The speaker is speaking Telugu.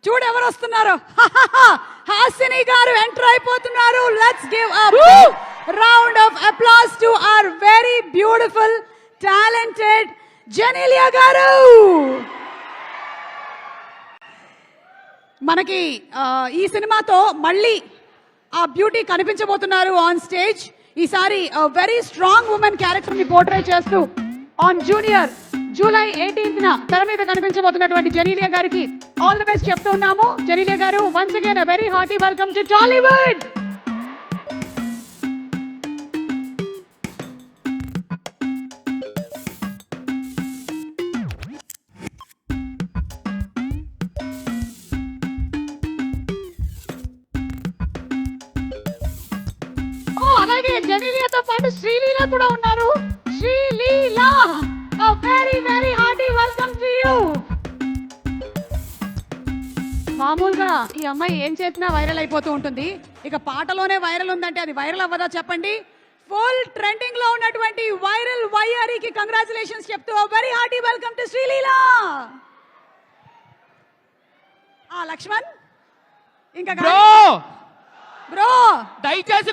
చూడు ఎవరు వస్తున్నారు. హాసిని గారు ఎంటర్ అయిపోతున్నారు. Let's give a round of applause to our very beautiful talented Genelia గారు. మనకి ఈ సినిమాతో మళ్ళీ ఆ బ్యూటీ కనిపించబోతున్నారు ఆన్ స్టేజ్. ఈసారి వెరీ స్ట్రాంగ్ ఉమెన్ క్యారెక్టర్ ని పోర్ట్రే చేస్తూ ఆన్ జూనియర్ జూలై 18న తెర మీద కనిపించబోతున్నటువంటి జెనీలియా గారికి ఆల్ ది బెస్ట్ చెప్తూ ఉన్నాము. జెనీలియా గారు, once again very hearty welcome to Tollywood. అలాగే జెనీలియాతో పాటు శ్రీలీల కూడా ఉన్నారు. Sreeleela, a very very hearty welcome to you. మామూలుగా ఈ అమ్మాయి ఏం చేసినా వైరల్ అయిపోతూ ఉంటుంది. ఇక పాటలోనే వైరల్ ఉందంటే అది వైరల్ అవ్వదా చెప్పండి? ఫుల్ ట్రెండింగ్ లో ఉన్నటువంటి వైరల్ వైఆర్ఈకి కంగ్రాచులేషన్స్ చెప్తూ very hearty welcome to Sreeleela. Lakshman ఇంకా బ్రో దయచేసి